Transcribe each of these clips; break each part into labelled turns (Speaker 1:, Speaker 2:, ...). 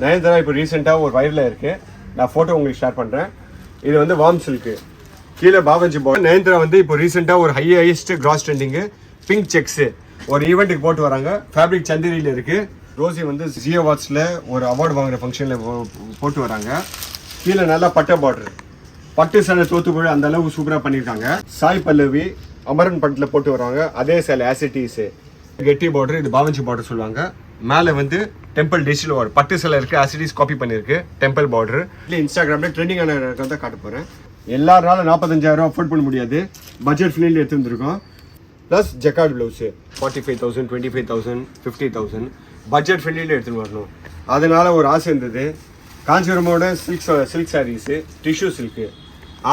Speaker 1: நயன்தாரா இப்போ ரீசெண்டாக ஒரு வைரலில் இருக்குது. நான் ஃபோட்டோ உங்களுக்கு ஷேர் பண்ணுறேன். இது வந்து வார்ம் சில்க்கு, கீழே பாவஞ்சி பார்டர். நயன்தாரா வந்து இப்போ ரீசெண்டாக ஒரு highest cross trending pink checks ஒரு ஈவெண்ட்டுக்கு போட்டு வராங்க. ஃபேப்ரிக் சந்திரியில் இருக்குது. ரோசி வந்து ஜியோ வாட்ஸில் ஒரு அவார்டு வாங்குற ஃபங்க்ஷனில் போட்டு வராங்க. கீழே நல்லா பட்டை பார்டர், பட்டு சேலை தோத்துக்குழு அந்த அளவுக்கு சூப்பராக பண்ணியிருக்காங்க. சாய் பல்லவி அமரன் பட்டில் போட்டு வருவாங்க. அதே சேலை ஆசிட்டிஸு கெட்டி பார்டர், இது பாவஞ்சி பார்டர் சொல்லுவாங்க. மேலே வந்து டெம்பிள் டிஜிட்டல் பார்டர், பட்டு சேலை இருக்குது, ஆசிட்டிஸ் காப்பி பண்ணியிருக்கு டெம்பிள் பார்டர். இல்லை இன்ஸ்டாகிராமில் ட்ரெண்டிங்கான தான் காட்ட போகிறேன். எல்லாருனாலும் 45,000 அஃபோர்ட் பண்ண முடியாது. பட்ஜெட் ஃபிலில் எடுத்து வந்துருக்கோம். ப்ளஸ் ஜக்கார்ட் ப்ளவுஸு 45,000, 25,000, 50,000 பட்ஜெட் ஃப்ரெண்ட்லியில் எடுத்துகிட்டு வரணும். அதனால ஒரு ஆசை இருந்தது. காஞ்சிபுரமோட சில்க் சாரீஸு, டிஷ்யூ சில்க்கு,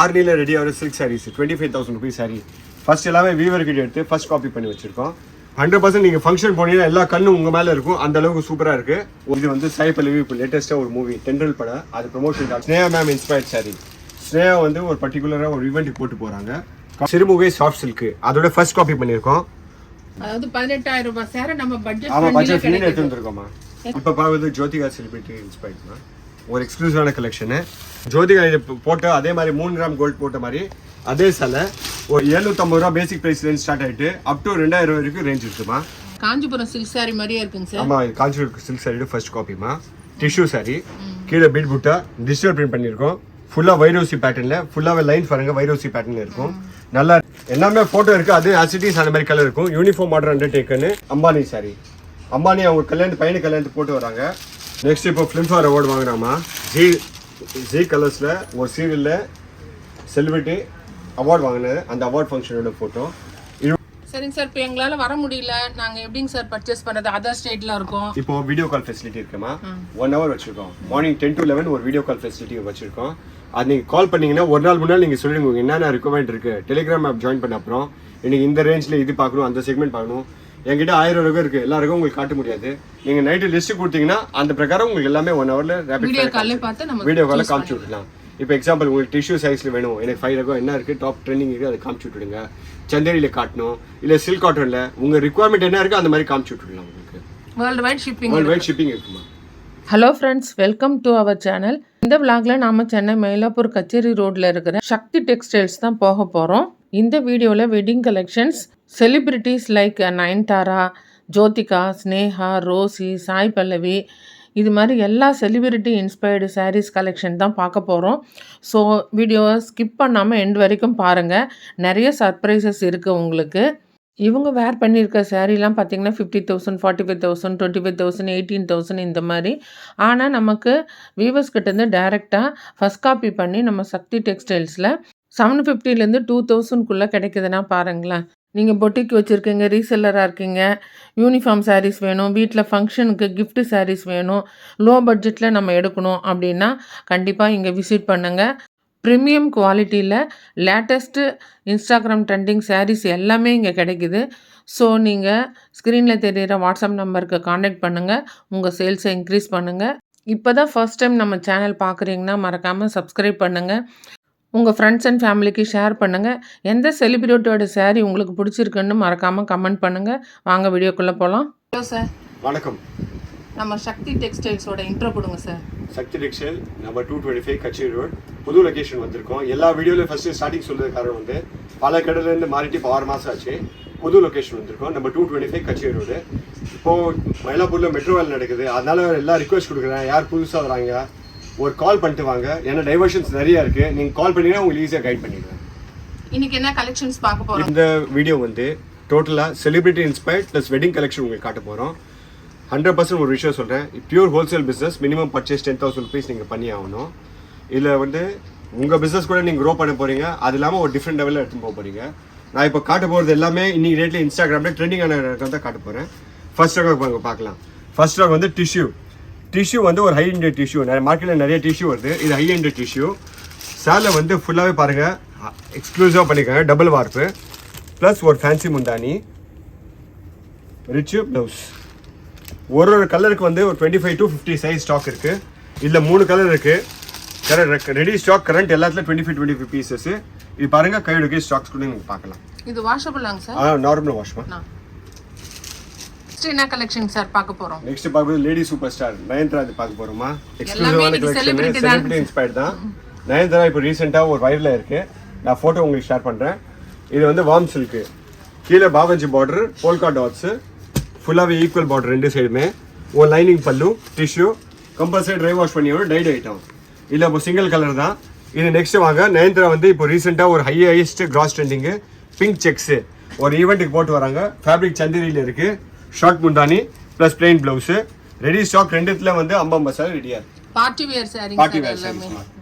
Speaker 1: ஆர்னியில் ரெடி ஆகிற silk sarees 25,000 rupees saree first எல்லாமே வீவர்கிட்ட எடுத்து ஃபர்ஸ்ட் காப்பி பண்ணி வச்சுருக்கோம். 100% நீங்கள் ஃபங்க்ஷன் போனீங்கன்னா எல்லா கண்ணும் உங்கள் மேலே இருக்கும். அந்த அளவுக்கு சூப்பராக இருக்குது. இது வந்து சாய் பல்லவி இப்போ லேட்டஸ்ட்டாக ஒரு மூவி தென்றல் படம், அது promotion. Sneha ma'am inspired sari. Sneha வந்து ஒரு பர்டிகுலராக ஒரு ஈவெண்ட்டுக்கு போட்டு போகிறாங்க. சிறுமுகை சாஃப்ட் சில்க்கு, அதோட ஃபர்ஸ்ட் காப்பி பண்ணியிருக்கோம்.
Speaker 2: அதாவது 18,000 ரூபாய் சேர நம்ம பட்ஜெட்
Speaker 1: ஃப்ரெண்ட்லியில் எடுத்து வந்துருக்கோமா. இப்போ பார்க்குறது ஜோதிகா செலிபிரிட்டி இன்ஸ்பயர்ட்மா ஒரு எக்ஸ்க்ளூசிவான கலெக்ஷனு. ஜோதிகா இது போட்ட அதே மாதிரி 3 கிராம் கோல்டு போட்ட மாதிரி அதே சேலை ஒரு 750 ரூபா பேசிக் ப்ரைஸ்லேருந்து ஸ்டார்ட் ஆகிட்டு அப் டு 2,000 வரைக்கும் ரேஞ்ச் இருக்குமா.
Speaker 2: காஞ்சிபுரம் சில்க் சாரி மாதிரியே இருக்குங்க சார்.
Speaker 1: ஆமாம், காஞ்சிபுரம் சில்க் சாரியோட ஃபர்ஸ்ட் காப்பிமா. டிஷ்யூ சாரி, கீழே பீட் புட்டா டிஜிட்டல் பிரிண்ட் பண்ணியிருக்கோம். ஃபுல்லாக வைரோசி பேட்டர்னில், ஃபுல்லாகவே லைன் பாருங்க வைரோசி பேட்டர்னில் இருக்கும். நல்லா எல்லாமே ஃபோட்டோ இருக்குது. அது ஆசிட்டிஸ் அந்த மாதிரி கலர் இருக்கும். யூனிஃபார்ம் ஆர்டர் அண்டர்டேக்கன்னு அம்பானி சாரி. அம்பானி அவங்க கல்யாணத்து பையனு கல்யாணத்துக்கு போட்டு வராங்க. நெக்ஸ்ட் இப்போ ஃபிலிம்ஃபேர் அவார்டு வாங்கினாமா. ஜி கலர்ஸில் ஒரு சீரியலில் செலிபிரிட்டி அவார்டு வாங்கினது, அந்த அவார்ட் ஃபங்க்ஷனோட ஃபோட்டோ.
Speaker 2: சரிங்க சார், இப்போ எங்களால் வர முடியல, நாங்கள் எப்படிங்க சார் பர்ச்சேஸ் பண்ணுறது? அதர் ஸ்டேட்டில் இருக்கோம்.
Speaker 1: இப்போ வீடியோ கால் ஃபெசிலிட்டி இருக்குமா. 1 hour வச்சுருக்கோம். மார்னிங் 10 to 11 ஒரு வீடியோ கால் ஃபெசிலிட்டி வச்சுருக்கோம். அது நீங்கள் கால் பண்ணிங்கன்னா ஒரு நாள் முன்னாடி நீங்கள் சொல்லிடுங்க என்னென்ன ரெக்குவயர்மெண்ட் இருக்குது. டெலிகிராம் ஆப் ஜாயின் பண்ண அப்புறம் இன்னைக்கு இந்த ரேஞ்சில் இது பார்க்கணும், அந்த செக்மெண்ட் பார்க்கணும். என்கிட்ட 1000 ரூபாய் இருக்குது, எல்லாருக்கும் உங்களுக்கு காட்ட முடியாது. நீங்கள் நைட்டு லிஸ்ட்டு கொடுத்தீங்கன்னா அந்த பிரகாரம் உங்களுக்கு எல்லாமே 1 hourல
Speaker 2: வீடியோ காலில் பார்த்து நம்ம
Speaker 1: வீடியோ காலில் காமிச்சு விட்டுலாம். இப்போ எக்ஸாம்பிள் உங்களுக்கு டிஷ்யூ சைஸில் வேணும், எனக்கு 5 ரகம் என்ன இருக்குது டாப் ட்ரெண்டிங் இருக்குது, அதை காமிச்சு விட்டுடுங்க. சந்தேரியில் காட்டணும், இல்லை சில்க் காட்டனில் உங்கள் ரிக்குவயர்மெண்ட் என்ன இருக்குது அந்த மாதிரி காமிச்சு விட்டுடலாம். உங்களுக்கு
Speaker 2: வேர்ல்டு வைட் ஷிப்பிங்
Speaker 1: இருக்குமா.
Speaker 3: Hello friends, welcome to our channel. இந்த விளாக்ல நாம சென்னை மயிலாப்பூர் கச்சேரி ரோட்ல இருக்கிற சக்தி டெக்ஸ்டைல்ஸ் தான் போக போகிறோம். இந்த வீடியோவில் wedding collections, celebrities like Nayanthara, Jyothika, Sneha, Rosie, Sai Pallavi, இது மாதிரி எல்லா செலிபிரிட்டி இன்ஸ்பயர்டு சாரீஸ் கலெக்ஷன் தான் பார்க்க போகிறோம். ஸோ வீடியோவை ஸ்கிப் பண்ணாமல் எண்ட் வரைக்கும் பாருங்கள். நிறைய சர்ப்ரைசஸ் இருக்குது உங்களுக்கு. இவங்க வேர் பண்ணியிருக்க சாரீலாம் பார்த்திங்கன்னா 50,000, 45,000, 25,000, 18,000 இந்த மாதிரி. ஆனால் நமக்கு வீவர்ஸ் கிட்டேருந்து டைரெக்டாக ஃபஸ்ட் காப்பி பண்ணி நம்ம சக்தி டெக்ஸ்டைல்ஸில் 750லேருந்து 2,000க்குள்ளே கிடைக்குதுன்னா பாருங்களேன். நீங்கள் பொட்டிக் வச்சுருக்கீங்க, ரீசெல்லராக இருக்கீங்க, யூனிஃபார்ம் சாரீஸ் வேணும், வீட்டில் ஃபங்க்ஷனுக்கு கிஃப்ட் சாரீஸ் வேணும், லோ பட்ஜெட்டில் நம்ம எடுக்கணும் அப்படின்னா கண்டிப்பாக இங்கே விசிட் பண்ணுங்கள். ப்ரீமியம் குவாலிட்டியில் லேட்டஸ்ட்டு இன்ஸ்டாகிராம் ட்ரெண்டிங் சாரீஸ் எல்லாமே இங்கே கிடைக்குது. ஸோ நீங்கள் ஸ்க்ரீனில் தெரிகிற வாட்ஸ்அப் நம்பருக்கு காண்டாக்ட் பண்ணுங்கள், உங்கள் சேல்ஸை இன்க்ரீஸ் பண்ணுங்கள். இப்போ தான் ஃபர்ஸ்ட் டைம் நம்ம சேனல் பார்க்குறீங்கன்னா மறக்காமல் சப்ஸ்கிரைப் பண்ணுங்கள். உங்கள் ஃப்ரெண்ட்ஸ் அண்ட் ஃபேமிலிக்கு ஷேர் பண்ணுங்கள். எந்த செலிபிரிட்டியோட சாரீ உங்களுக்கு பிடிச்சிருக்குன்னு மறக்காமல் கமெண்ட் பண்ணுங்கள். வாங்க வீடியோக்குள்ளே போகலாம்.
Speaker 2: ஹலோ சார்,
Speaker 1: வணக்கம்.
Speaker 2: நம்ம சக்தி டெக்ஸ்டைல்ஸோட இன்ட்ரோ கொடுங்க சார்.
Speaker 1: சக்தி டெக்ஸ்டைல் நம்பர் 225 கச்சேரி ரோட், புது லொகேஷன் வந்திருக்கோம். எல்லா வீடியோவில் ஃபஸ்ட்டு ஸ்டார்டிங் சொல்கிறது காரணம் வந்து பல கடையிலேருந்து மாறிட்டு இப்போ 6 மாதம் ஆச்சு. புது லொகேஷன் வந்திருக்கோம். நம்பர் 225 கச்சேரி ரோடு. இப்போது மயிலாப்பூரில் மெட்ரோ வேலை நடக்குது, அதனால் எல்லாம் ரிக்வெஸ்ட் கொடுக்குறேன். யார் புதுசாக வராங்க ஒரு கால் பண்ணிட்டு வாங்க, ஏன்னா டைவர்ஷன்ஸ் நிறையா இருக்குது. நீங்கள் கால் பண்ணிங்கன்னா உங்களுக்கு ஈஸியாக கைட் பண்ணிடுவேன்.
Speaker 2: இன்னைக்கு என்ன கலெக்ஷன்ஸ் பார்க்க போகிறோம்?
Speaker 1: இந்த வீடியோ வந்து டோட்டலாக celebrity inspired plus wedding collection உங்களுக்கு காட்ட போகிறோம். 100% ஒரு விஷயம் சொல்கிறேன், pure wholesale business. Minimum purchase 10,000 rupees நீங்கள் பண்ணி ஆகணும். இதில் வந்து உங்கள் பிஸ்னஸ் கூட நீங்கள் க்ரோ பண்ண போகிறீங்க, அது இல்லாமல் ஒரு டிஃப்ரெண்ட் லெவலில் எடுத்துன்னு போக போகிறீங்க. நான் இப்போ காட்ட போகிறது எல்லாமே இன்றைக்கி ரேட்டில் இன்ஸ்டாகிராமில் ட்ரெண்டிங்கான தான் காட்ட போகிறேன். ஃபர்ஸ்ட் ரகம் பார்க்கலாம். ஃபர்ஸ்ட் ரகம் வந்து டிஷ்யூ வந்து ஒரு ஹை எண்ட் டிஷ்யூ. நிறைய மார்க்கெட்டில் நிறைய டிஷ்யூ வருது, இது ஹை எண்ட் டிஷ்யூ. சேலை வந்து ஃபுல்லாகவே பாருங்கள் எக்ஸ்க்ளூசிவாக பண்ணியிருக்காங்க, டபுள் வார்ப்பு ப்ளஸ் ஒரு ஃபேன்சி முந்தானி, ரிச்சு ப்ளவுஸ். ஒரு கலருக்கு வந்து ஒரு 25 to 50 சைஸ் ஸ்டாக் இருக்குது. இதில் 3 கலர் இருக்குது. ரெடி ஸ்டாக் கரண்ட் எல்லாத்துலையும் 25 பீசஸ். இது பாருங்கள், கையோட ஸ்டாக்ஸ் கூட நீங்கள் பார்க்கலாம்.
Speaker 2: இது வாஷபிளாங்க சார்?
Speaker 1: நார்மல் வாஷ்
Speaker 2: நெக்ஸ்ட் என்ன கலெக்ஷன் சார் பார்க்க போறோம்?
Speaker 1: நெக்ஸ்ட் பார்க்கும்போது லேடி சூப்பர் ஸ்டார் நயன்தாரா இது பார்க்க போறோமா.
Speaker 2: எல்லாமே
Speaker 1: எக்ஸ்க்ளூசிவான
Speaker 2: இன்னைக்கு
Speaker 1: கலெக்ஷன்,
Speaker 2: celebrity தான்.
Speaker 1: செலிபிரிட்டி இன்ஸ்பயர்ட் தான். நயன்தாரா இப்போ ரீசெண்டாக ஒரு வைரலில் இருக்கு. நான் ஃபோட்டோ உங்களுக்கு ஷேர் பண்ணுறேன். இது வந்து வார்ம் சில்க்கு, கீழே பாவஞ்சி பார்டர், போல்கா டாட்ஸு, ஃபுல்லாகவே ஈக்குவல் பார்டர் ரெண்டு சைடுமே. ஒரு லைனிங் பல்லு, டிஷ்யூ, கம்பல்சரி ட்ரை வாஷ் பண்ணி வரும், டைட் ஐட்டம். இல்லை இப்போ சிங்கிள் கலர் தான். இது நெக்ஸ்ட் வாங்க. நயன்தாரா வந்து இப்போ ரீசெண்டாக ஒரு highest cross trending pink checks ஒரு ஈவெண்ட்டுக்கு போட்டு வராங்க. ஃபேப்ரிக் சந்திரியில் இருக்குது. ஷார்ட் முந்தானி plus plain blouse. Ready stock ரெண்டுத்துல வந்து 50% ரெடியாக இருக்குது.
Speaker 2: Party wear sarees
Speaker 1: party wear sarees,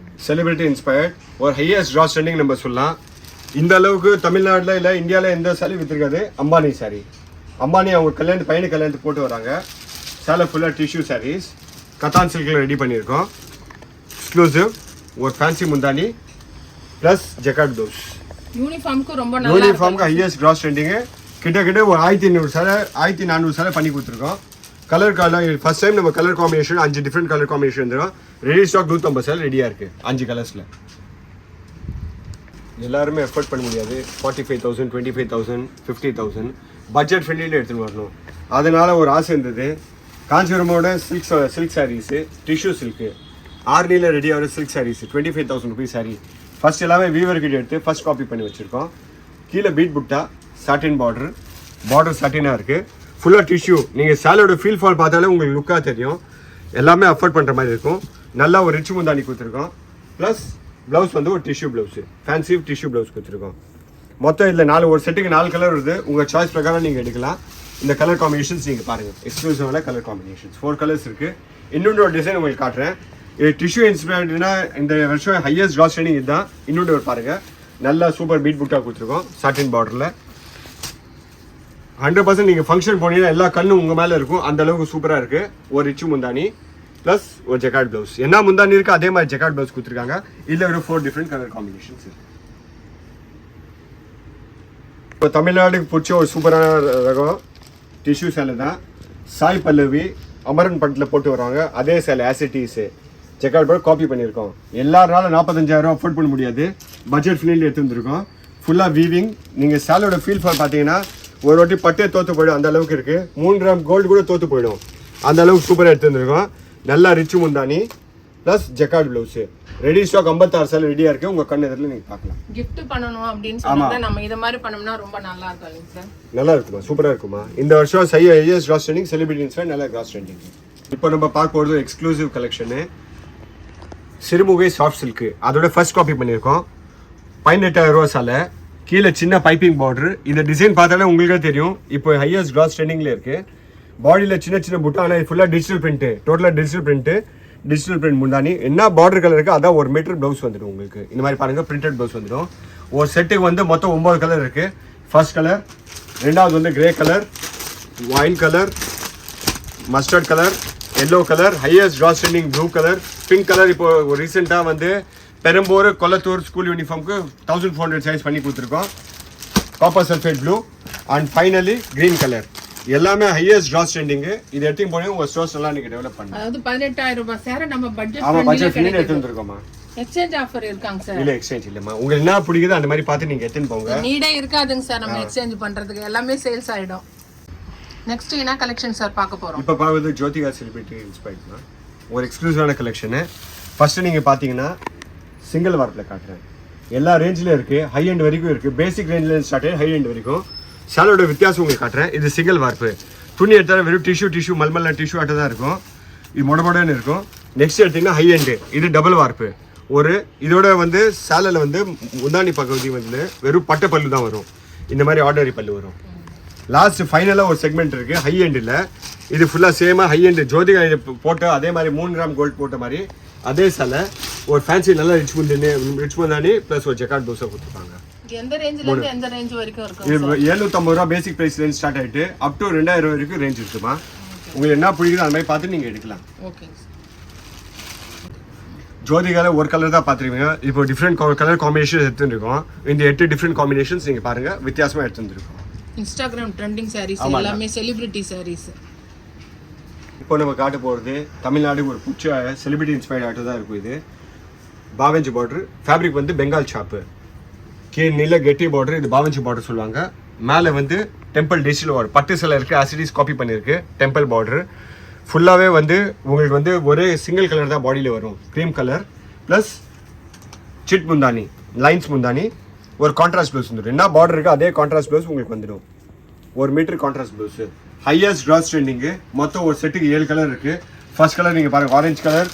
Speaker 1: celebrity inspired, ஒரு ஹையஸ்ட் கிராஸ் ட்ரெண்டிங் நம்ம சொல்லலாம். இந்த அளவுக்கு தமிழ்நாட்டில் இல்லை இந்தியாவில் எந்த சாரி விற்றுருக்காது. அம்பானி சாரி, அம்பானி அவங்க கல்யாணத்து பையனு கல்யாணத்துக்கு போட்டு வராங்க. சேலை ஃபுல்லாக டிஷ்யூ சாரீஸ், கத்தான் சில்கில் ரெடி பண்ணியிருக்கோம். எக்ஸ்க்ளூசிவ் ஒரு ஃபேன்சி முந்தானி ப்ளஸ் ஜெக்கார்ட் ப்ளவுஸ்.
Speaker 2: யூனிஃபார்முக்கு ரொம்ப நல்லா
Speaker 1: யூனிஃபார்முக்கு ஹையஸ்ட் கிராஸ் ட்ரெண்டிங்கு. கிட்ட ஒரு 1500 சேலை 1400 சேலை பண்ணி கொடுத்துருக்கோம். கலர் ஃபர்ஸ்ட் டைம் நம்ம colour combination 5 different colour combination வந்துடும். ரெடி ஸ்டாக் 150 சேல் ரெடியாக இருக்குது 5 கலர்ஸில். எல்லாருமே எஃபோர்ட் பண்ண முடியாது. 45,000 25,000 50,000 பட்ஜெட் ஃப்ரெண்ட்லியில் எடுத்துகிட்டு வரணும். அதனால ஒரு ஆசை இருந்தது. காஞ்சிபுரமோட சில்க் சாரீஸு, டிஷ்யூ சில்க்கு, ஆர்னியில் ரெடி ஆகிற silk sarees 25,000 rupees saree. First எல்லாமே வீவர் கிட்ட எடுத்து ஃபர்ஸ்ட் காப்பி பண்ணி வச்சுருக்கோம். கீழே பீட் புட்டா, சாட்டின் பார்டர் சாட்டினாக இருக்குது. ஃபுல்லாக டிஷ்யூ. நீங்கள் சேலோட ஃபீல் ஃபால் பார்த்தாலே உங்களுக்கு லுக்காக தெரியும். எல்லாமே அஃபோர்ட் பண்ணுற மாதிரி இருக்கும். நல்லா ஒரு ரிச் முந்தானி கொடுத்துருக்கோம். ப்ளஸ் ப்ளவுஸ் வந்து ஒரு tissue blouse, fancy tissue blouse கொடுத்துருக்கோம். மொத்தம் இதில் ஒரு செட்டுக்கு 4 கலர் வருது. உங்கள் சாய்ஸ் பிரகாரம் நீங்கள் எடுக்கலாம். இந்த கலர் காம்பினேஷன்ஸ் நீங்கள் பாருங்கள். எக்ஸ்க்ளூசிவான கலர் காம்பினேஷன்ஸ் 4 கலர்ஸ் இருக்குது. இன்னொன்று டிசைன் உங்களுக்கு காட்டுறேன். இது டிஷ்யூ இன்ஸ்பயர்டுனா இந்த வருஷம் ஹையஸ்ட் கிராஸ் ட்ரெண்டிங் இதுதான். இன்னொன்று பாருங்கள், நல்லா சூப்பர் பீட் புட்டாக கொடுத்துருக்கோம் சாட்டின் பார்டரில். 100% நீங்கள் ஃபங்க்ஷன் போனீங்கன்னா எல்லா கண்ணும் உங்கள் மேலே இருக்கும். அந்த அளவுக்கு சூப்பராக இருக்குது. ஒரு ரிச்சு முந்தானி ப்ளஸ் ஒரு ஜெக்கார்ட் ப்ளவுஸ். என்ன முந்தானி இருக்குது அதே மாதிரி ஜெக்கார்ட் ப்ளவுஸ் கொடுத்துருக்காங்க. இதில் ஒரு 4 டிஃப்ரெண்ட் கலர் காம்பினேஷன்ஸ் இருக்குது. இப்போ தமிழ்நாடுக்கு பிடிச்ச ஒரு சூப்பரான ரகம் டிஷ்யூ சேலை தான். சாய் பல்லவி அமரன் பட்டில் போட்டு வருவாங்க. அதே சேலை ஆசிட்டிஸு ஜெக்கார்ட் ப்ளவுஸ் காப்பி பண்ணியிருக்கோம். எல்லாருனாலும் 45,000 அஃபோர்ட் பண்ண முடியாது. பட்ஜெட் ஃப்ரெண்ட்லி எடுத்து வந்துருக்கோம். ஃபுல்லாக வீவிங். நீங்கள் சேலோட ஃபீல் ஃபால் பார்த்தீங்கன்னா ஒரு வாட்டி பட்டே தோற்று போயிடும். அந்த அளவுக்கு இருக்குது. 3 கிராம் கோல்டு கூட தோற்று போயிடும். அந்த அளவுக்கு சூப்பராக எடுத்து வந்துருக்கோம். நல்லா ரிச்சு முந்தானி plus jacquard blouse. Ready stock 56 சேலை ரெடியாக இருக்குது. உங்கள் கண் எதிரில் நீங்கள் பார்க்கலாம்.
Speaker 2: gift பண்ணணும் அப்படின்னு சொன்னா நம்ம இத மாதிரி பண்ணோம்னா ரொம்ப நல்லா இருக்கும் சார்.
Speaker 1: நல்லா இருக்குமா, சூப்பராக இருக்குமா. இந்த வருஷம் ஹையஸ்ட் கிராஸ் ட்ரெண்டிங் செலிபிரிட்டிஸ் நல்லா கிராஸ் ட்ரெண்டிங். இப்போ நம்ம பார்க்க போகிறது exclusive collection Sirumugai soft silk. அதோட ஃபர்ஸ்ட் காப்பி பண்ணியிருக்கோம். 18,000 ரூபா சேலை. கீழே சின்ன பைப்பிங் பார்டர். இந்த டிசைன் பார்த்தாலே உங்களுக்கே தெரியும். இப்போ ஹையஸ்ட் கிராஸ் ட்ரெண்டிங்கில் இருக்குது. பாடியில் சின்ன சின்ன புட்டா, ஆனால் ஃபுல்லாக டிஜிட்டல் பிரிண்ட்டு, டோட்டலாக டிஜிட்டல் பிரிண்ட் முந்தானி. என்ன பார்டர் கலர் இருக்குது அதான் 1 மீட்டர் ப்ளவுஸ் வந்துடும் உங்களுக்கு. இந்த மாதிரி பாருங்கள், பிரிண்டட் ப்ளவுஸ் வந்துடும். ஒரு செட்டுக்கு வந்து மொத்தம் 9 கலர் இருக்குது. ஃபர்ஸ்ட் கலர், ரெண்டாவது வந்து grey colour, wine colour, mustard colour, yellow colour, highest gross trending blue colour, pink colour. இப்போ ரீசெண்டாக வந்து பெரம்பூர் கொல்லத்தூர் ஸ்கூல் யூனிஃபார்முக்கு 1400 சைஸ் பண்ணி கொடுத்துருக்கோம். Copper sulphate blue and finally green colour. எல்லாமே ஹையஸ்ட் கிராஸ் ட்ரெண்டிங்கு. இது எடுத்து போனீங்க உங்கள் ஸ்டோர்ஸ் எல்லாம் நீங்கள் டெவலப் பண்ணலாம்.
Speaker 2: அதாவது 18,000 ரூபாய் சேர நம்ம பட்ஜெட்
Speaker 1: ஃப்ரெண்ட்லியில் எடுத்து வந்துருக்கோமா.
Speaker 2: எக்ஸ்சேஞ்ச் ஆஃபர் இருக்காங்க சார்.
Speaker 1: இல்லை எக்ஸ்சேஞ்ச் இல்லைம்மா. உங்களுக்கு என்ன பிடிக்குதோ அந்த மாதிரி பார்த்து நீங்கள் எடுத்துன்னு போங்க.
Speaker 2: நீடே இருக்காதுங்க சார் நம்ம எக்ஸ்சேஞ்ச் பண்ணுறதுக்கு. எல்லாமே சேல்ஸ் ஆகிடும். நெக்ஸ்ட் என்ன கலெக்ஷன் சார் பார்க்க போகிறோம்?
Speaker 1: இப்போ பார்க்குறது ஜோதிகா செலிபிரிட்டி இன்ஸ்பைர்ட்னா ஒரு எக்ஸ்க்ளூசிவான கலெக்ஷனு. ஃபஸ்ட்டு நீங்கள் பார்த்தீங்கன்னா சிங்கிள் வார்ப்பில் காட்டுறேன். எல்லா ரேஞ்சிலும் இருக்குது. ஹை எண்ட் வரைக்கும் இருக்குது. பேசிக் ரேஞ்சில் ஸ்டார்ட் ஆகி ஹை எண்ட் வரைக்கும். சேலோட வித்தியாசம் உங்களுக்கு காட்டுறேன். இது சிங்கிள் வார்ப்பு. துணி எடுத்தால் வெறும் டிஷ்யூ மல்மல்ல டிஷ்யூ ஆட்டை தான் இருக்கும். இது மொடமொடன்னு இருக்கும். நெக்ஸ்ட் எடுத்திங்கன்னா ஹை எண்டு. இது டபுள் வார்ப்பு. ஒரு இதோட வந்து சேலையில் வந்து முந்தானி பகுதி வந்து வெறும் பட்டை பல்லு தான் வரும். இந்த மாதிரி ஆர்டினரி பல்லு வரும். லாஸ்ட் ஃபைனலாக ஒரு செக்மெண்ட் இருக்குது ஹை எண்டில். இது ஃபுல்லாக சேமாக ஹை எண்டு ஜோதிகா போட்ட அதே மாதிரி 3 கிராம் கோல்டு போட்ட மாதிரி அதே சேலை. ஒரு ஃபேன்சி நல்லா ரிச் முந்தானி ப்ளஸ் ஒரு ஜெக்கார்ட் ப்ளவுஸாக கொடுத்துருப்பாங்க.
Speaker 2: எந்த ரேஞ்சில இருந்து எந்த ரேஞ்ச் வரைக்கும் இருக்கும்?
Speaker 1: இது 750 ரூபா பேசிக் பிரைஸ் ரேஞ்ச் ஸ்டார்ட் ஆகிட்டு அப் டு 2000 வரைக்கும் ரேஞ்ச் இருக்குமா. உங்களுக்கு என்ன பிடிக்குதோ அந்த மாதிரி பார்த்து நீங்கள் எடுக்கலாம்.
Speaker 2: ஓகே.
Speaker 1: ஜோதிகால ஒரு கலர் தான் பார்த்துருவீங்க. இப்போ டிஃப்ரெண்ட் கலர் காம்பினேஷன் எடுத்துருக்கோம். இந்த 8 டிஃப்ரெண்ட் காம்பினேஷன்ஸ் நீங்கள் பாருங்கள், வித்தியாசமாக எடுத்துருக்கோம்.
Speaker 2: இன்ஸ்டாகிராம் ட்ரெண்டிங் சாரீஸ் எல்லாமே செலிபிரிட்டி சாரீஸ்.
Speaker 1: இப்போ நம்ம காட்ட போகிறது தமிழ்நாடு ஒரு பிடிச்ச செலிபிரிட்டி இன்ஸ்பயர்ட் ஆட்டோ தான் இருக்கும். இது பாவஞ்சி பார்டர். ஃபேப்ரிக் வந்து பெங்கால் சாப்பு. கீழே கெட்டி பார்டர். இது பாவஞ்சி பார்டர் சொல்லுவாங்க. மேலே வந்து டெம்பிள் டிஜிட்டல் பார்டர் பட்டு சிலை இருக்குது, ஆசிடிஸ் காப்பி பண்ணியிருக்கு. டெம்பிள் பார்டர் ஃபுல்லாகவே வந்து உங்களுக்கு வந்து ஒரே சிங்கிள் கலர் தான் பாடியில் வரும், க்ரீம் கலர் ப்ளஸ் சிட் முந்தானி, லைன்ஸ் முந்தானி, ஒரு கான்ட்ராஸ்ட் ப்ளவுஸ் வந்துடும். என்ன பார்டர் இருக்குது அதே கான்ட்ராஸ்ட் ப்ளவுஸ் உங்களுக்கு வந்துடும். 1 meter contrast blouse. Highest cross trending. மொத்தம் ஒரு செட்டுக்கு 7 கலர் இருக்குது. ஃபர்ஸ்ட் கலர் நீங்கள் பாருங்கள், orange colour,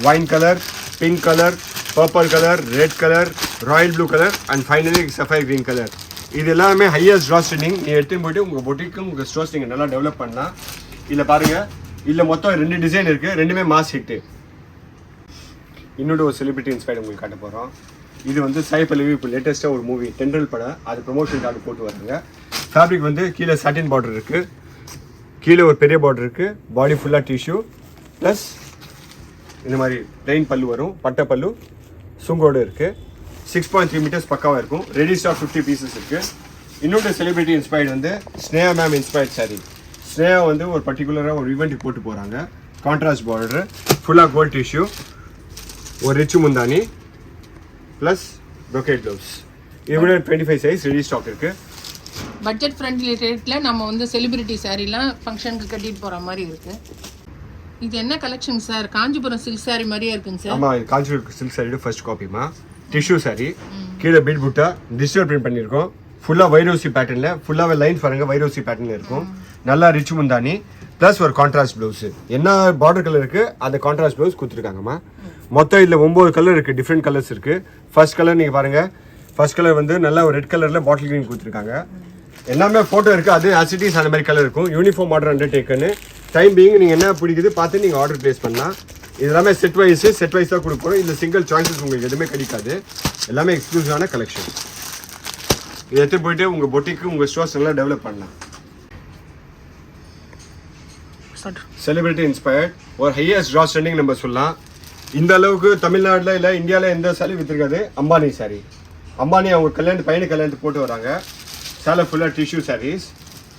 Speaker 1: wine colour, pink colour, purple colour, red colour, royal blue colour and finally sapphire green colour. இது எல்லாமே ஹையஸ்ட் கிராஸ் ட்ரெண்டிங். நீங்கள் எடுத்துன்னு போய்ட்டு உங்கள் பொட்டிக்கும் உங்கள் ஸ்டோர்ஸ் நீங்கள் நல்லா டெவலப் பண்ணலாம். இதில் பாருங்கள், இதில் மொத்தம் 2 டிசைன் இருக்குது, ரெண்டுமே மாஸ் ஹிட்டு. இன்னொரு ஒரு செலிபிரிட்டி இன்ஸ்பைர்ட் உங்களுக்கு காட்ட போகிறோம். இது வந்து சாய் பல்லவி இப்போ லேட்டஸ்ட்டாக ஒரு மூவி தென்றல் படம், அது ப்ரொமோஷன் கார்டு போட்டு வராங்க. ஃபேப்ரிக் வந்து கீழே சாட்டின் பார்டர் இருக்குது, கீழே ஒரு பெரிய பார்டர் இருக்குது, பாடி ஃபுல்லாக டிஷ்யூ ப்ளஸ் இந்த மாதிரி பிளெயின் பல்லு வரும், பட்டை பல்லு சுங்கோடு இருக்குது. 6.3 மீட்டர்ஸ் பக்காவாக இருக்கும். ரெடி ஸ்டாக் 50 பீசஸ் இருக்குது. இன்னொரு செலிபிரிட்டி இன்ஸ்பைர்ட் வந்து Sneha ma'am inspired sorry. Sneha வந்து ஒரு பர்டிகுலராக ஒரு ஈவெண்ட்டுக்கு போட்டு போகிறாங்க. கான்ட்ராஸ்ட் பார்டரு, ஃபுல்லாக கோல்ட் டிஷ்யூ, ஒரு ரிச்சு முந்தானி ப்ளஸ் ப்ரொக்கேட் ப்ளவுஸ். இதோட 25 சைஸ் ரெடி ஸ்டாக் இருக்குது.
Speaker 2: பட்ஜெட் ஃப்ரெண்ட்லி ரேட்டில் நம்ம வந்து செலிபிரிட்டி சாரீலாம் ஃபங்க்ஷனுக்கு கட்டிட்டு போகிற மாதிரி இருக்குது. இது என்ன collection sir? Kanchipuram silk sorry மாதிரியே இருக்குங்க சார்.
Speaker 1: ஆமாம், இது காஞ்சிபுரம் சில்க் சாரியோட ஃபர்ஸ்ட் காப்பிமா. டிஷ்யூ சாரி, கீழே பீட் புட்டா டிஜிட்டல் பிரிண்ட் பண்ணியிருக்கோம். ஃபுல்லாக வைரோசி பேட்டர்னில், ஃபுல்லாகவே லைன்ஸ் பாருங்கள், வைரோசி பேட்டர்னில் இருக்கும். நல்லா ரிச் முந்தானி ப்ளஸ் ஒரு கான்ட்ராஸ்ட் ப்ளவுஸு. என்ன பார்டர் கலர் இருக்குது அந்த கான்ட்ராஸ்ட் ப்ளவுஸ் கொடுத்துருக்காங்கம்மா. மொத்தம் இதில் 9 கலர் இருக்குது, டிஃப்ரெண்ட் கலர்ஸ் இருக்குது. ஃபர்ஸ்ட் கலர் நீங்கள் பாருங்கள், ஃபர்ஸ்ட் கலர் வந்து நல்லா ஒரு ரெட் கலரில் பாட்டில் க்ரீன் கொடுத்துருக்காங்க. எல்லாமே ஃபோட்டோ இருக்குது, அது ஆசிட்டிஸ் அந்த மாதிரி கலர் இருக்கும். யூனிஃபார்ம் ஆர்டர் அண்டர்டேக்கன்னு டைம் பீயிங் நீங்கள் என்ன பிடிக்குது பார்த்து நீங்கள் ஆர்டர் ப்ளேஸ் பண்ணலாம். இது எல்லாமே செட் வைஸ் தான் கொடுப்போம். இந்த சிங்கிள் சாய்ஸஸ் உங்களுக்கு எதுவுமே கிடைக்காது, எல்லாமே எக்ஸ்க்ளூசிவான கலெக்ஷன். இதை எடுத்து போயிட்டு உங்கள் பொட்டிக்கு உங்கள் ஸ்டோர்ஸ் நல்லா டெவலப் பண்ணலாம். செலிபிரிட்டி இன்ஸ்பயர்ட் ஒரு ஹையஸ்ட் கிராஸ் ட்ரெண்டிங் நம்ம சொல்லலாம். இந்த அளவுக்கு தமிழ்நாட்டில் இல்லை இந்தியாவில் எந்த சாரி விற்றுருக்காது. அம்பானி சாரி. அம்பானி அவங்க பையனுக்கு கல்யாணத்துக்கு போட்டு வராங்க. சேலை ஃபுல்லாக டிஷ்யூ சாரீஸ்,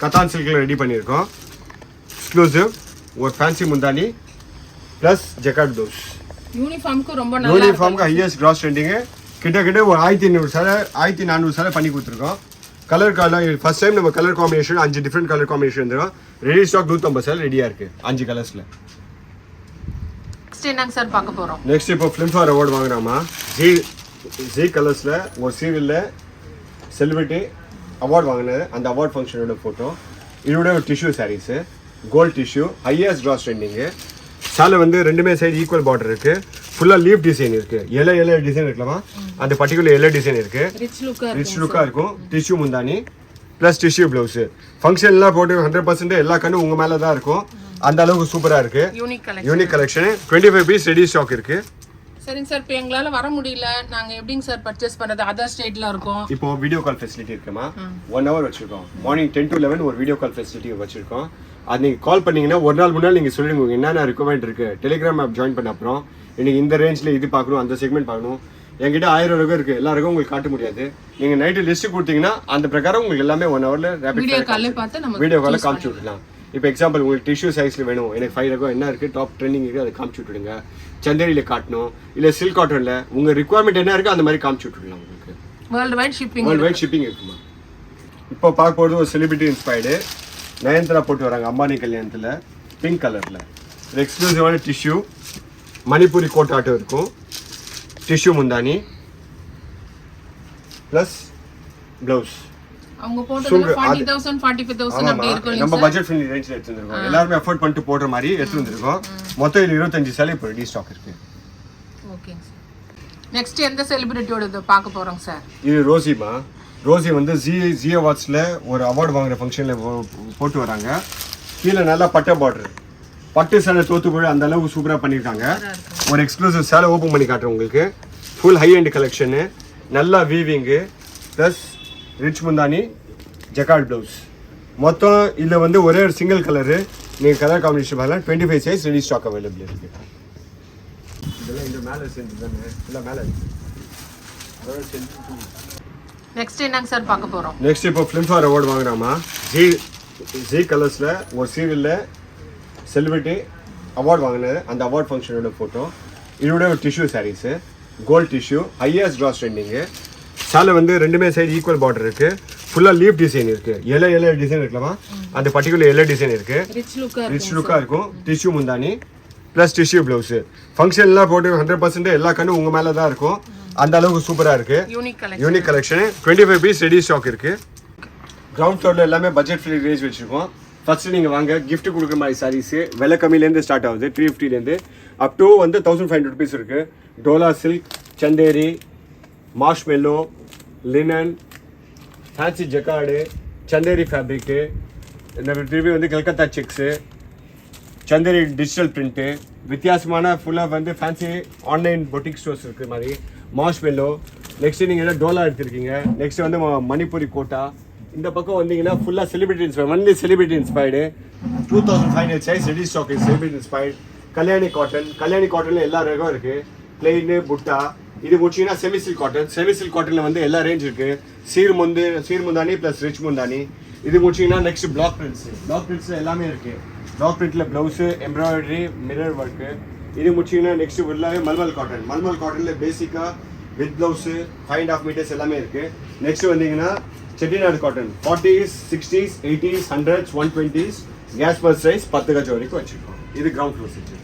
Speaker 1: கத்தான் சில்கில் ரெடி பண்ணியிருக்கோம். எக்ஸ்க்ளூசிவ் ஒரு ஃபேன்சி முந்தானி ப்ளஸ் ஜெக்கார்ட் ப்ளவுஸ்.
Speaker 2: யூனிஃபார்முக்கு ரொம்ப நல்லா,
Speaker 1: யூனிஃபார்முக்கு ஹையஸ்ட் கிராஸ் ட்ரெண்டிங்கு. கிட்டத்தட்ட ஒரு 1500 சேலை 1400 சேலை பண்ணி கொடுத்துருக்கோம். கலர் ஃபர்ஸ்ட் டைம் நம்ம colour combination 5 different colour combination வந்துடும். ரெடி ஸ்டாக் 150 சேலை ரெடியாக இருக்குது 5 கலர்ஸில்.
Speaker 2: நெக்ஸ்ட் என்னங்க சார் பார்க்க போகிறோம்?
Speaker 1: நெக்ஸ்ட் இப்போ ஃபிலிம்ஃபேர் அவார்டு வாங்குறாமா. ஜி கலர்ஸில் ஒரு சீரியலில் செலிபிரிட்டி அவார்டு வாங்கினது, அந்த அவார்ட் ஃபங்க்ஷனோட ஃபோட்டோ. இதோட ஒரு tissue sarees, gold tissue, highest cross trending. சாலை வந்து ரெண்டுமே சைடு ஈக்குவல் பார்டர் இருக்குது. ஃபுல்லாக லீஃப் டிசைன் இருக்குது. இலை டிசைன் இருக்கலாமா, அந்த பர்டிகுலர் இலை டிசைன் இருக்குது. ரிச் லுக்காக இருக்கும். டிஷ்யூ முந்தானி ப்ளஸ் டிஷ்யூ ப்ளவுஸு. ஃபங்க்ஷன்லாம் போட்டு 100% எல்லா கண்ணும் உங்கள் மேலே தான் இருக்கும். அந்த அளவுக்கு சூப்பராக இருக்குது. Unique collection. 25 piece ready stock இருக்குது.
Speaker 2: சரிங்க சார், இப்போ எங்களால் வர முடியல, நாங்கள் எப்படிங்க சார் பர்ச்சேஸ் பண்ணுறது? அதர் ஸ்டேட்டில் இருக்கோம்.
Speaker 1: இப்போ வீடியோ கால் ஃபெசிலிட்டி இருக்குமா, 1 hour வச்சுருக்கோம். மார்னிங் 10 to 11 ஒரு வீடியோ கால் ஃபெசிலிட்டி வச்சுருக்கோம். அது நீங்கள் கால் பண்ணிங்கன்னா ஒரு நாள் முன்னாள் நீங்கள் சொல்லிடுங்க என்னென்ன ரெக்குவயர்மெண்ட் இருக்குது. டெலிகிராம் ஆப் ஜாயின் பண்ண அப்புறம் இன்றைக்கி இந்த ரேஞ்சில் இது பார்க்கணும், அந்த செக்மெண்ட் பார்க்கணும். என்கிட்ட 1000 ரூபா இருக்குது, எல்லாருக்கும் உங்களுக்கு காட்ட முடியாது. நீங்கள் நைட்டு லிஸ்ட்டு கொடுத்தீங்கன்னா அந்த பிரகாரம் உங்களுக்கு எல்லாமே 1 hourல
Speaker 2: வீடியோ காலில் பார்த்து நம்ம
Speaker 1: வீடியோ காலில் காமிச்சு விட்டுலாம். இப்போ எக்ஸாம்பிள் உங்களுக்கு டிஷ்யூ சைஸில் வேணும், எனக்கு 5 ரகம் என்ன இருக்குது, டாப் ட்ரெண்டிங் இருக்குது, அதை காமிச்சு விட்டுடுங்க. சந்தேரியில் காட்டணும், இல்லை சில்க் காட்டனில் உங்கள் ரிக்குவயர்மெண்ட் என்ன இருக்குது அந்த மாதிரி காமிச்சு விட்டுடலாம். உங்களுக்கு
Speaker 2: வேர்ல்டு வைட் ஷிப்பிங்
Speaker 1: இருக்குமா. இப்போ பார்க்க போகிறது ஒரு செலிபிரிட்டி இன்ஸ்பைர்டு. நயன்தாரா போட்டு வராங்க அம்பானி கல்யாணத்தில், பிங்க் கலரில். எக்ஸ்க்ளூசிவான டிஷ்யூ, மணிப்பூரி கோட் ஆட்டம் இருக்கும். டிஷ்யூ முந்தானி ப்ளஸ் ப்ளவுஸ்.
Speaker 2: அவங்க போட்டதுல 40000 45000 அப்படி இருக்கும்.
Speaker 1: நம்ம பட்ஜெட் ஃப்ரெண்ட்லி ரேஞ்சில் எடுத்துருக்கோம். எல்லாரும் அஃபோர்ட் பண்ணிட்டு போடுற மாதிரி எடுத்து வந்திருக்கோம். மொத்தம் 25 சேலை இப்போ ரெடி ஸ்டாக் இருக்கு.
Speaker 2: Okay sir. நெக்ஸ்ட் எந்த செலிபிரிட்டியோட பார்க்க போறோம் சார்?
Speaker 1: இது ரோசிமா. ரோசி வந்து ஜி அவார்ட்ஸில் ஒரு அவார்டு வாங்குற ஃபங்க்ஷனில் போட்டு வராங்க. கீழே நல்லா பட்டை பார்டர், பட்டு சேலை தோத்து போய் அந்த அளவுக்கு சூப்பராக பண்ணியிருக்காங்க. ஒரு எக்ஸ்க்ளூசிவ் சேலை ஓப்பன் பண்ணி காட்டுறேன் உங்களுக்கு. ஃபுல் ஹை எண்ட் கலெக்ஷனு, நல்லா வீவிங்கு ப்ளஸ் ரிச் முந்தானி, ஜக்கார்ட் ப்ளவுஸ். மொத்தம் இதில் வந்து ஒரே ஒரு சிங்கிள் கலரு. நீங்கள் கலர் காம்பினேஷன் பார்க்கலாம். 25 சைஸ் ரெடி ஸ்டாக் அவைலபிள் இருக்குது. இதெல்லாம் இந்த மேலே செஞ்சு தானே ஃபுல்லாக மேலே இருக்குது.
Speaker 2: நெக்ஸ்ட் என்னங்க சார் பார்க்க போகிறோம்?
Speaker 1: நெக்ஸ்ட் இப்போ ஃபிலிம்ஃபேர் அவார்டு வாங்குறாமா. ஜி கலர்ஸில் ஒரு சீரியலில் செலிபிரிட்டி அவார்டு வாங்கினது, அந்த அவார்ட் ஃபங்க்ஷனோட ஃபோட்டோ. இதோட ஒரு tissue sarees, gold tissue, highest cross trending. சாலை வந்து ரெண்டுமே சைடு ஈக்குவல் பார்டர் இருக்குது. ஃபுல்லாக லீஃப் டிசைன் இருக்கு. இலை டிசைன் இருக்கலாமா, அந்த பர்டிகுலர் இலை டிசைன் இருக்கு. ரிச் லுக்காக இருக்கும். டிஷ்யூ முந்தானி ப்ளஸ் டிஷ்யூ ப்ளவுஸு. ஃபங்க்ஷன்லாம் போட்டு 100% எல்லா கண்ணும் உங்கள் மேலே தான் இருக்கும். அந்த அளவுக்கு சூப்பராக இருக்கு. Unique collection. 25 piece ready stock இருக்கு. கிரவுண்ட் ஃப்ளோரில் எல்லாமே பட்ஜெட் ஃப்ரீ ரேஞ்ச் வச்சுருக்கோம். ஃபர்ஸ்ட் நீங்கள் வாங்க, gift கொடுக்குற மாதிரி சாரீஸு விலை கம்மியிலேருந்து ஸ்டார்ட் ஆகுது. 350லேருந்து அப் டு வந்து 1500 ருபீஸ் இருக்கு. Dola silk, Chanderi, marshmallow, linen, fancy jacquard, Chanderi fabric, இந்த திருப்பி வந்து Calcutta sex, Chanderi digital print, வித்தியாசமான ஃபுல்லாக வந்து ஃபேன்சி ஆன்லைன் பொட்டிக் ஸ்டோர்ஸ் இருக்குது மாதிரி. மார்ஷ்மெல்லோ, நெக்ஸ்ட்டு நீங்கள் என்ன டோலா எடுத்திருக்கீங்க. நெக்ஸ்ட் வந்து மணிப்பூரி கோட்டா. இந்த பக்கம் வந்தீங்கன்னா ஃபுல்லாக celebrity inspired, only celebrity inspired. 2500 size ready stock இருக்கு. Celebrity inspired. கல்யாணி காட்டனில் எல்லா ரகம் இருக்குது. பிளெயின், புட்டா. இது முடிச்சிங்கன்னா semi silk cotton. Semi silk காட்டனில் வந்து எல்லா ரேஞ்ச் இருக்குது. சீர்முந்தானி ப்ளஸ் ரிச் முந்தானி. இது முடிச்சிங்கன்னா நெக்ஸ்ட் பிளாக் பிரிண்ட்ஸில் எல்லாமே இருக்குது. பிளாக் பிரிண்ட்டில் ப்ளவுஸு, எம்ப்ராய்டரி, மிரர் ஒர்க்கு. இது முடிச்சிங்கன்னா நெக்ஸ்ட் ஃபுல்லாகவே மல்மல் காட்டனில் பேசிக்காக வித் ப்ளவுஸு 5.5 மீட்டர்ஸ் எல்லாமே இருக்குது. நெக்ஸ்ட் வந்தீங்கன்னா Chettinad cotton 40s, 60s, 80s, 100s, 120s. Case per size 10 கஜம் வரைக்கும் வச்சுருக்கோம். இது கிரவுண்ட் ஃப்ளோர் செக்ஷன்.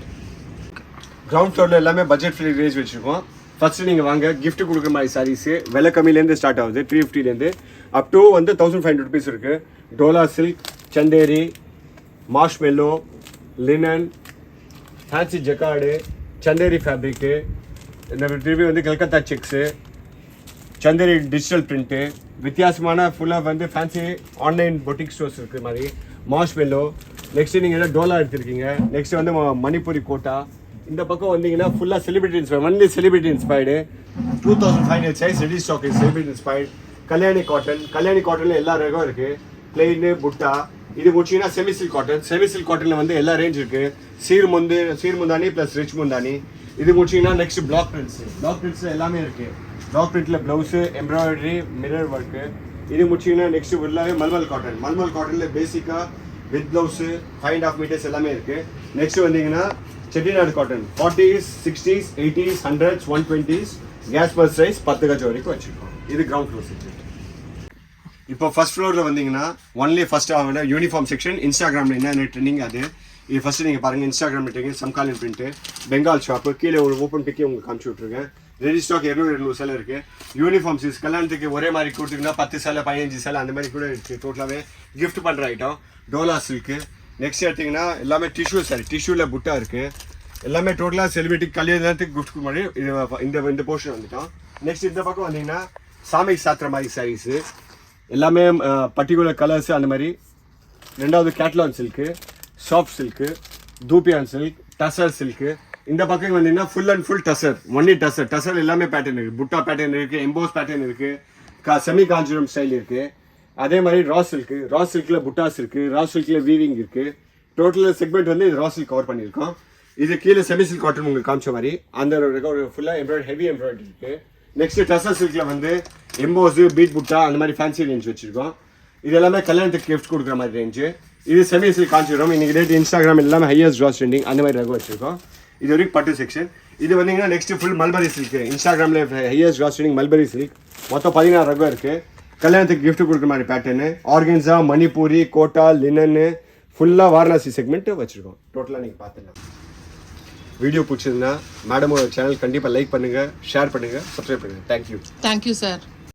Speaker 1: கிரவுண்ட் ஃப்ளோரில் எல்லாமே பட்ஜெட் ஃப்ரீ ரேஞ்ச் வச்சுருக்கோம். ஃபர்ஸ்ட் நீங்கள் வாங்க, gift கொடுக்குற மாதிரி சாரீஸு விலை கம்மியிலேருந்து ஸ்டார்ட் ஆகுது. 350லேருந்து அப் டு வந்து 1500 ருபீஸ் இருக்குது. Dola silk, Chanderi, marshmallow, linen, fancy jacquard, Chanderi fabric, இந்த திருப்பி வந்து Calcutta sex, Chanderi digital print, வித்தியாசமான ஃபுல்லாக வந்து ஃபேன்சி ஆன்லைன் பொட்டிக் ஸ்டோர்ஸ் இருக்குது மாதிரி. மார்ஷ்மெல்லோ, நெக்ஸ்ட்டு நீங்கள் என்ன டோலா எடுத்திருக்கீங்க. நெக்ஸ்ட் வந்து மணிப்பூரி கோட்டா. இந்த பக்கம் வந்தீங்கன்னா ஃபுல்லாக celebrity inspired, only celebrity inspired. 2500 size ready stock இருக்கு. Celebrity inspired. கல்யாணி காட்டனில் எல்லா ரகம் இருக்குது. பிளெயின், புட்டா. இது முடிச்சிங்கன்னா செமி சில்க் காட்டனில் வந்து எல்லா ரேஞ்ச் இருக்குது. சீர்முந்தானி ப்ளஸ் ரிச் முந்தானி. இது முடிச்சிங்கன்னா நெக்ஸ்ட் பிளாக் பிரிண்ட்ஸில் எல்லாமே இருக்குது. பிளாக் பிரிண்ட்டில் ப்ளவுஸு, எம்ப்ராய்டரி, மிரர் ஒர்க்கு. இது முடிச்சிங்கன்னா நெக்ஸ்ட் ஃபுல்லாகவே மல்மல் காட்டனில் பேசிக்காக வித் ப்ளவுஸு 5.5 மீட்டர்ஸ் எல்லாமே இருக்குது. நெக்ஸ்ட் வந்தீங்கன்னா Chettinad cotton 40s, 60s, 80s, 100s, 120s. Case per size 10 கஜம் வரைக்கும் வச்சுருக்கோம். இது கிரவுண்ட் ஃப்ளோர் செக்ஷன். இப்போ ஃபர்ஸ்ட் ஃப்ளோரில் வந்தீங்கன்னா ஒன்லி ஃபர்ஸ்ட் ஆகல யூனிஃபார்ம் செக்ஷன். இன்ஸ்டாகிராமில் என்ன ட்ரெண்டிங் அது இது ஃபஸ்ட்டு நீங்கள் பாருங்கள். இன்ஸ்டாகிராம் ட்ரெண்டிங், சம்காலின் பிரிண்ட்டு, பெங்கால் ஷாப்பு. கீழே ஒரு ஓப்பன் பிக்கே உங்களுக்கு காமிச்சு விட்ருக்கேன். ரெடி ஸ்டாக் 200 சேலை இருக்குது. யூனிஃபார்ம் சீஸ் கல்யாணத்துக்கு ஒரே மாதிரி கொடுத்தீங்கன்னா 10 சேலை 15 சேலை அந்த மாதிரி கூட இருக்குது. டோட்டலாகவே கிஃப்ட் பண்ணுற ஐட்டம். டோலா சில்க்கு. நெக்ஸ்ட் எடுத்திங்கன்னா எல்லாமே டிஷ்யூ சாரி. டிஷ்யூவில் புட்டா இருக்குது. எல்லாமே டோட்டலாக செலிபிரிட்டி கல்யாணத்துக்கு கிஃப்ட் மாதிரி இந்த போர்ஷன் வந்துட்டோம். நெக்ஸ்ட் இந்த பக்கம் வந்தீங்கன்னா சாமி சாத்திர மாதிரி சாரீஸு எல்லாமே பர்டிகுலர் கலர்ஸு அந்த மாதிரி. ரெண்டாவது கேட்லான் silk, soft silk, dupion silk, tussar silk. இந்த பக்கம் வந்தீங்கன்னா full and full tussar, only tussar எல்லாமே பேட்டர்ன் இருக்குது. புட்டா பேட்டர்ன் இருக்குது, எம்போஸ் பேட்டர்ன் இருக்குது, செமி காஞ்சிரம் ஸ்டைல் இருக்குது. அதே மாதிரி ரா சில்கில் புட்டாஸ் இருக்குது, ரா சில்கில் வீவிங் இருக்குது. டோட்டல் செக்மெண்ட் வந்து இது ரா சில்க் கவர் பண்ணியிருக்கோம். இது கீழே செமி சில்க் காட்டன் உங்களுக்கு காமிச்ச மாதிரி அந்த ஒரு ஃபுல்லாக எம்ப்ராய்டரி, ஹெவி எம்ப்ராய்டரி இருக்குது. நெக்ஸ்ட் டசர் சில்கில் வந்து எம்போஸு, பீட் புட்டா அந்த மாதிரி ஃபேன்சி ரேஞ்ச் வச்சுருக்கோம். இது எல்லாமே கல்யாணத்துக்கு கிஃப்ட் கொடுக்குற மாதிரி ரேஞ்சு. இது செமி சில்க் காமிச்சிடும். இன்றைக்கி ரேட் இன்ஸ்டாகிராம் எல்லாமே ஹையஸ்ட் ட்ராஸ் ட்ரெண்டிங் அந்த மாதிரி ரகம் வச்சுருக்கோம். இது வரைக்கும் பட்டு செக்ஷன். இது வந்தீங்கன்னா நெக்ஸ்ட் ஃபுல் மல்பரி சில்க்கு. இன்ஸ்டாகிராமில் highest gross trending mulberry silk. மொத்தம் 16 ரகம் இருக்குது. கல்யாணத்துக்கு கிஃப்ட் கொடுக்குற மாதிரி பேட்டர்னு. ஆர்கன்ஸா, மணிப்பூரி, கோட்டா, லினன்னு ஃபுல்லாக வாரணாசி செக்மெண்ட்டு வச்சுருக்கோம். டோட்டலாக நீங்கள் பார்த்துக்கலாம். வீடியோ பிடிச்சதுன்னா மேடமோட சேனல் கண்டிப்பாக லைக் பண்ணுங்கள், ஷேர் பண்ணுங்கள், சப்ஸ்கிரைப் பண்ணுங்கள். Thank you
Speaker 2: sir.